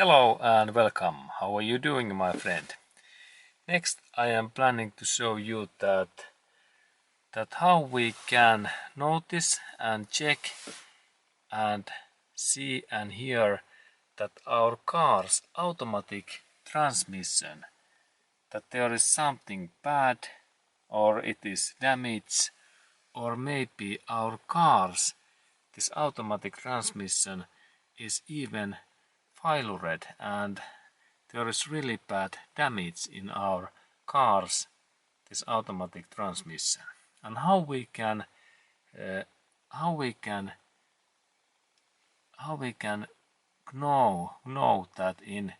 Hello and welcome. How are you doing, my friend? Next, I am planning to show you that how we can notice and check and see and hear that our car's automatic transmission, that there is something bad or it is damaged, or maybe our car's this automatic transmission is even failed and there is really bad damage in our cars this automatic transmission, and how we can know that in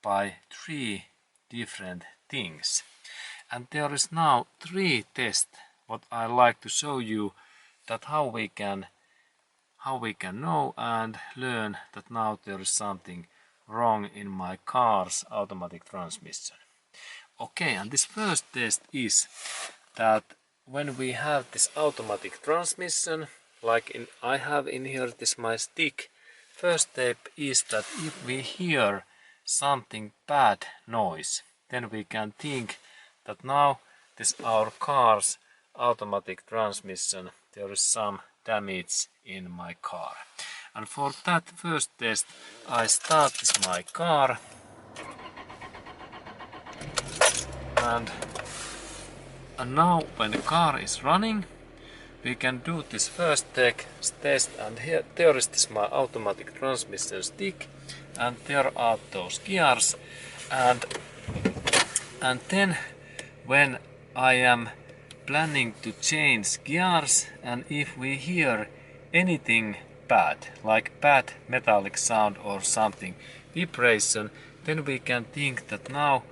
by three different things. And there is now three tests what I like to show you that how we can know and learn that now there is something wrong in my car's automatic transmission. Okay, and this first test is that when we have this automatic transmission, I have in here this my stick, first step is that if we hear something bad noise, then we can think that now this our car's automatic transmission, there is some damage in my car. And for that first test I start my car and now when the car is running we can do this first test, and here there is this my automatic transmission stick and there are those gears, and then when I am planning to change gears, and if we hear anything bad, like bad metallic sound or something, vibration, then we can think that now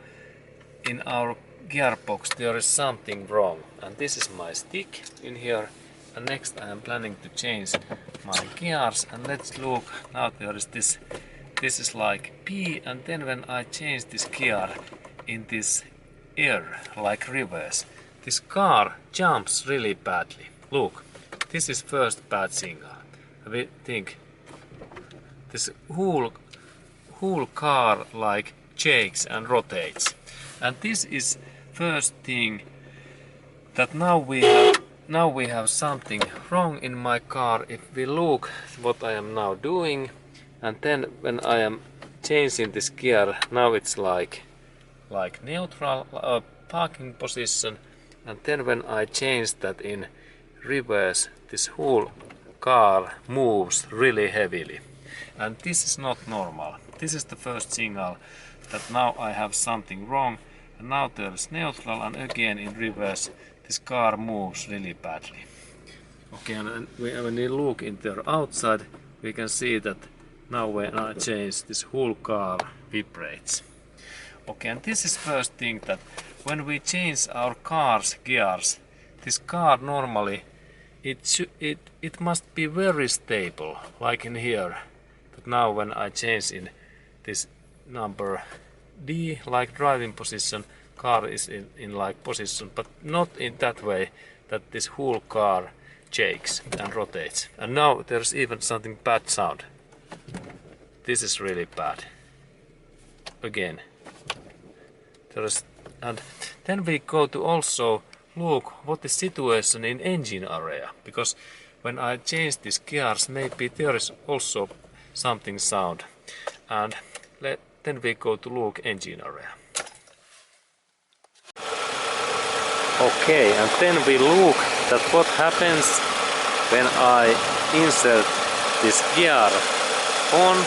in our gearbox there is something wrong. And this is my stick in here, and next I am planning to change my gears, and let's look, now there is this is like P, and then when I change this gear in this air, like reverse, this car jumps really badly. Look, this is first bad signal. We think this whole car like shakes and rotates, and this is first thing that now we have something wrong in my car. If we look what I am now doing, and then when I am changing this gear, now it's like neutral parking position, and then when I change that in reverse, this whole car moves really heavily, and this is not normal. This is the first signal that now I have something wrong, and now there is neutral, and again in reverse this car moves really badly. Okay, and when we look in the outside we can see that now when I change, this whole car vibrates. Okay, and this is first thing, that when we change our car's gears, this car normally it must be very stable, like in here. But now when I change in this number D, like driving position, car is in like position, but not in that way that this whole car shakes and rotates. And now there's even something bad sound. This is really bad. Again. And then we go to also look what the situation in engine area, because when I change these gears maybe there is also something sound, and then we go to look engine area. Okay, and then we look that what happens when I insert this gear on,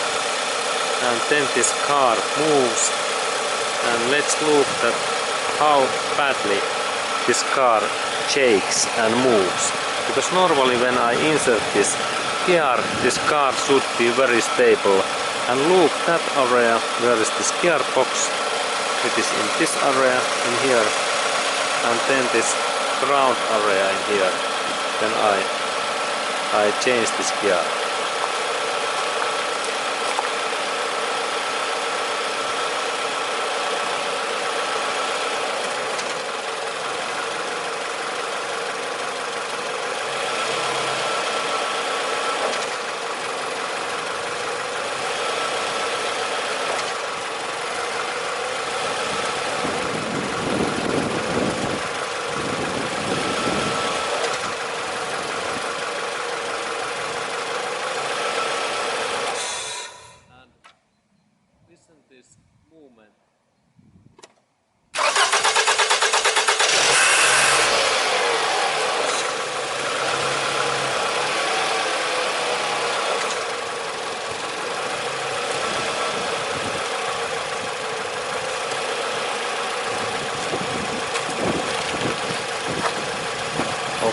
and then this car moves, and let's look at how badly this car shakes and moves, because normally when I insert this gear, this car should be very stable. And look, that area where is this gearbox, it is in this area in here, and then this ground area in here. Then I change this gear.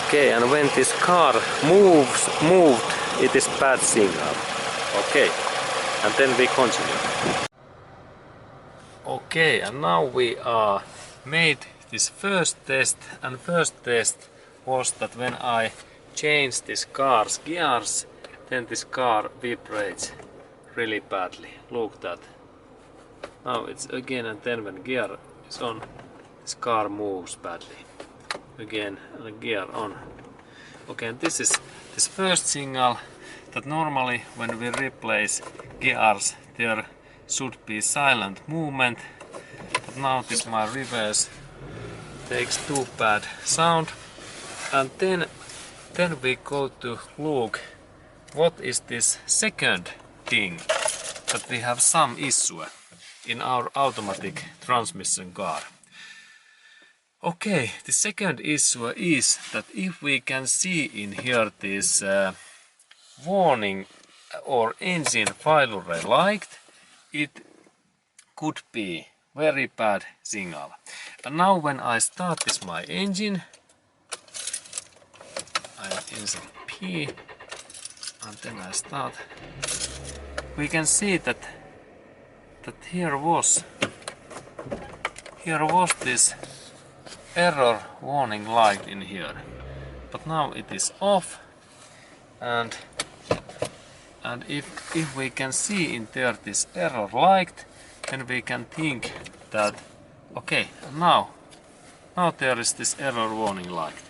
Okay, and when this car moved, it is bad signal. Okay, and then we continue. Okay, and now we are made this first test, and first test was that when I change this car's gears, then this car vibrates really badly. Look that. Now it's again, and then when gear is on, this car moves badly. Again, and gear on. Okay, and this is this first signal that normally when we replace gears there should be silent movement, but now this my reverse takes too bad sound, and then we go to look what is this second thing that we have some issue in our automatic transmission car. Okay, the second issue is that if we can see in here this warning or engine failure light, it could be very bad signal. And now when I start this my engine, I insert P and then I start, we can see that here was this error warning light in here, but now it is off, and if we can see in there this error light, then we can think that okay, now there is this error warning light.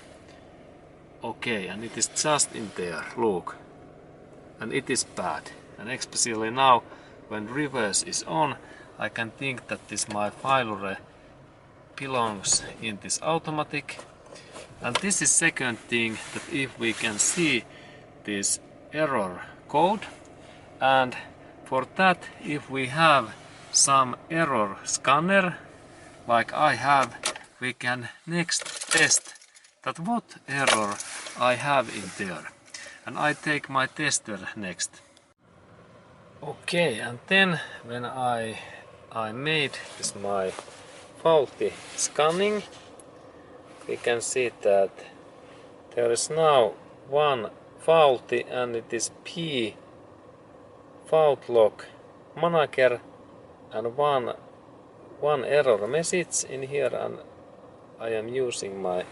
Okay, and it is just in there, look, and it is bad, and especially now when reverse is on, I can think that this my failure belongs in this automatic. And this is second thing, that if we can see this error code, and for that if we have some error scanner like I have, we can next test that what error I have in there, and I take my tester next. Okay, and then when I made this my faulty scanning, we can see that there is now one faulty, and it is P fault log manager, and one error message in here, and I am using my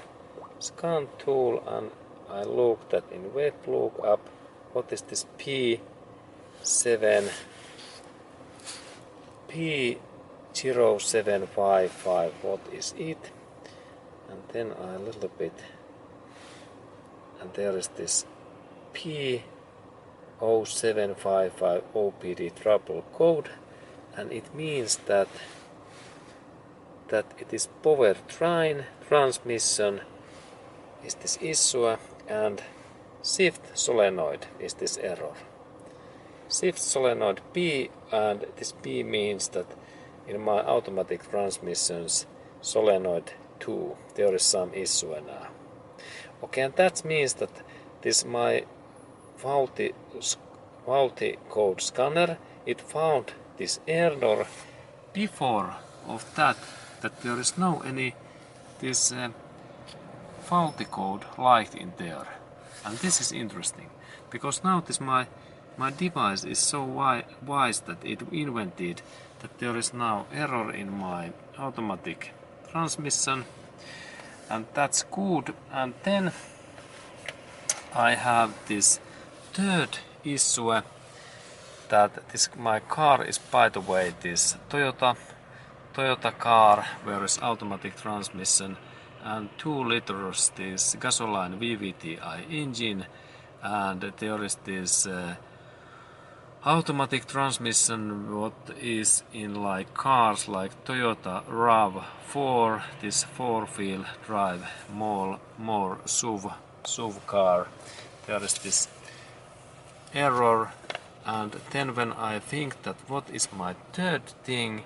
scan tool, and I looked at in web lookup what is this P0755, what is it, and then I little bit, and there is this P0755 OPD trouble code, and it means that it is power train transmission is this issue, and shift solenoid is this error. Shift solenoid P, and this P means that in my automatic transmissions solenoid 2 there is some issue now. Okay, and that means that this my faulty code scanner, it found this error before of that there is no any this faulty code light in there. And this is interesting, because now this my device is so wise that it invented that there is now error in my automatic transmission, and that's good. And then I have this third issue, that this my car is, by the way, this Toyota car, where is automatic transmission and 2 liters this gasoline VVTi engine, and there is this automatic transmission what is in like cars like Toyota Rav4, this 4-wheel drive more SUV car. There is this error, and then when I think that what is my third thing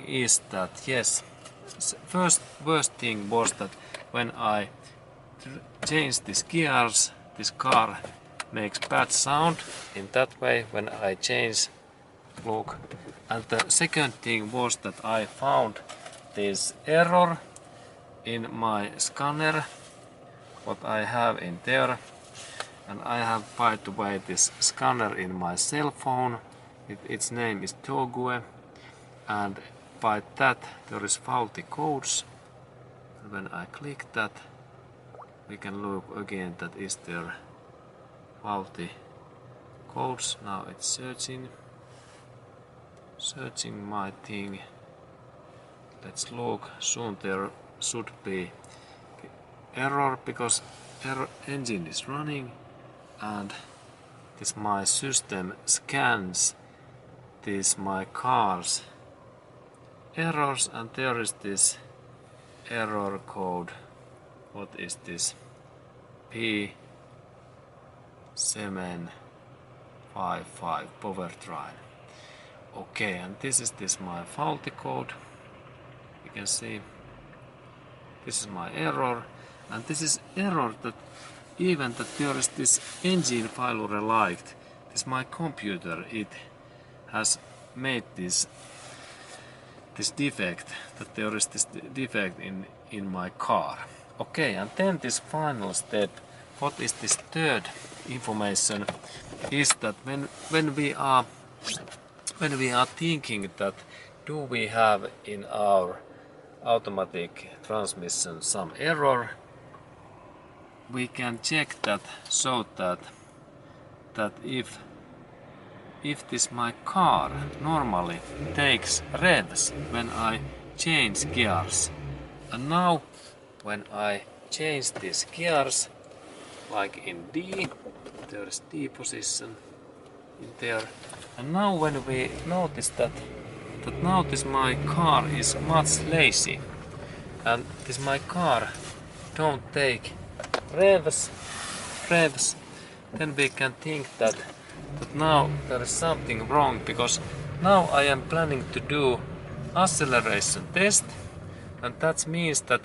is that yes, worst thing was that when I changed these gears, this car makes bad sound in that way when I change, look. And the second thing was that I found this error in my scanner, what I have in there. And I have, by the way, this scanner in my cell phone. Its name is Togue, and by that there is faulty codes. And when I click that, we can look again that is there faulty codes. Now it's searching my thing. Let's look. Soon there should be error because engine is running, and this my system scans this my car's errors, and there is this error code. What is this? P755 powertrain. Okay, and this is my faulty code. You can see this is my error, and this is error that even that there is this engine failure light. This my computer, it has made this defect, that there is this defect in my car. Okay, and then this final step, what is this third information, is that when we are thinking that do we have in our automatic transmission some error, we can check that so that if this my car normally takes revs when I change gears, and now when I change these gears, like in D, there is D position in there, and now when we notice that now this my car is much lazy, and this my car don't take revs, then we can think that now there is something wrong, because now I am planning to do acceleration test, and that means that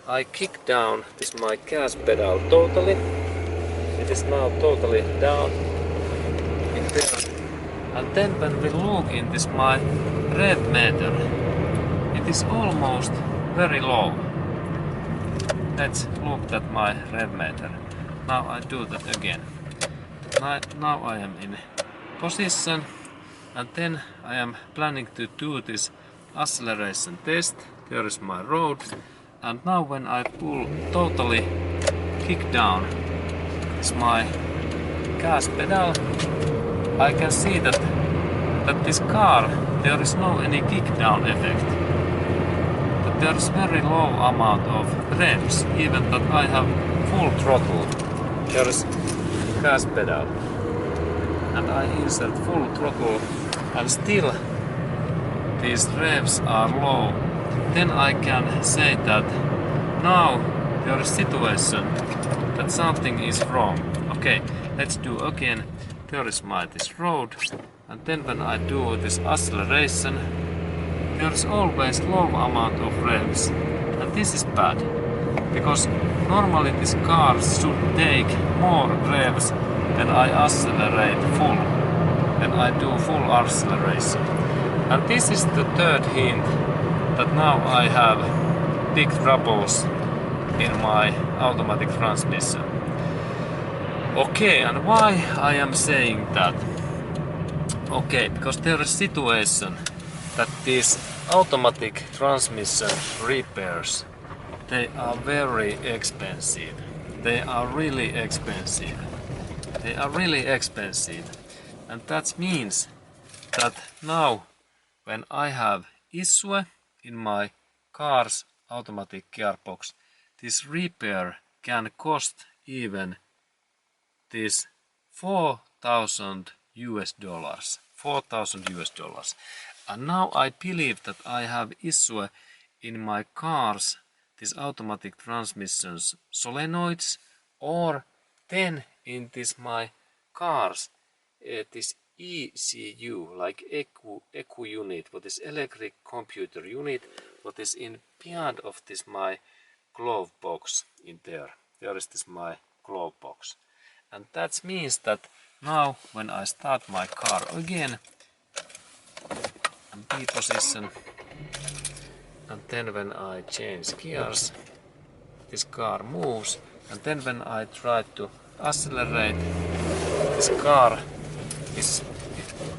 I kick down this my gas pedal totally. It is now totally down in there, and then when we look in this my rev meter, it is almost very low. Let's look at my rev meter. Now I do that again. Now I am in position, and then I am planning to do this acceleration test. There is my road, and now when I pull totally kick down is my gas pedal, I can see that this car, there is no any kick down effect. That there is very low amount of revs, even that I have full throttle. There is gas pedal, and I insert full throttle, and still these revs are low. Then I can say that now there is situation that something is wrong. Okay, let's do again. There is this road, and then when I do this acceleration, there is always low amount of revs, and this is bad, because normally this car should take more revs when I accelerate full, when I do full acceleration. And this is the third hint that now I have big troubles in my automatic transmission. Okay, and why I am saying that? Okay, because there is situation that these automatic transmission repairs, they are very expensive. They are really expensive. They are really expensive. And that means that now when I have issue in my car's automatic gearbox, this repair can cost even this $4,000 US. $4,000 US. And now I believe that I have issue in my cars, these automatic transmissions solenoids, or then in this my cars, this ECU, like ECU unit, what is electric computer unit, what is in behind of this my glove box in there. There is this my glove box. And that means that now when I start my car again, and B position, and then when I change gears, this car moves, And then when I tried to accelerate, this car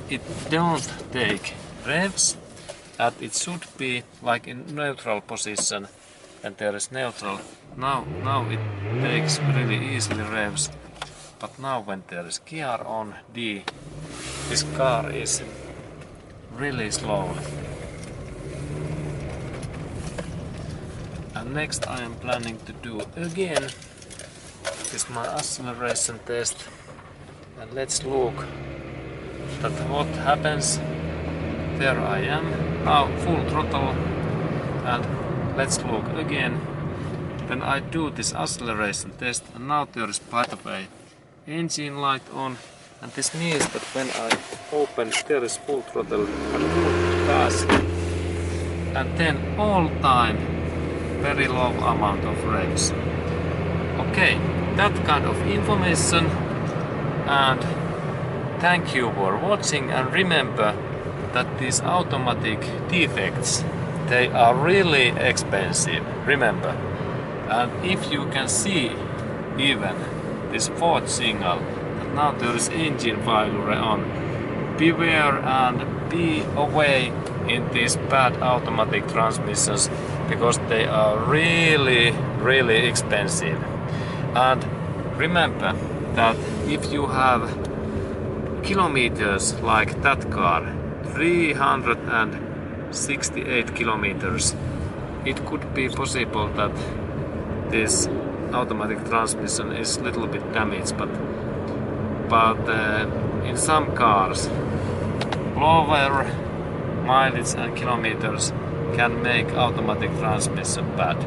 it don't take revs, and it should be like in neutral position when there is neutral. Now it takes really easily revs, but now when there is gear on D, this car is really slow. And next I am planning to do again is my acceleration test, and let's look at what happens. There I am, now full throttle, and let's look again. Then I do this acceleration test, and now there is by the way engine light on, and this means that when I open there is full throttle and full gas, and then all time very low amount of revs. Okay, that kind of information, and thank you for watching, and remember that these automatic defects, they are really expensive, remember. And if you can see even this fourth signal, that now there is engine failure on, beware and be away in these bad automatic transmissions, because they are really expensive. And remember that if you have kilometers like that car, 368 kilometers, it could be possible that this automatic transmission is a little bit damaged, but in some cars lower mileage and kilometers can make automatic transmission bad.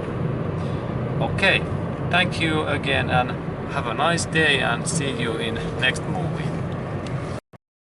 Okay, thank you again, and have a nice day, and see you in next movie.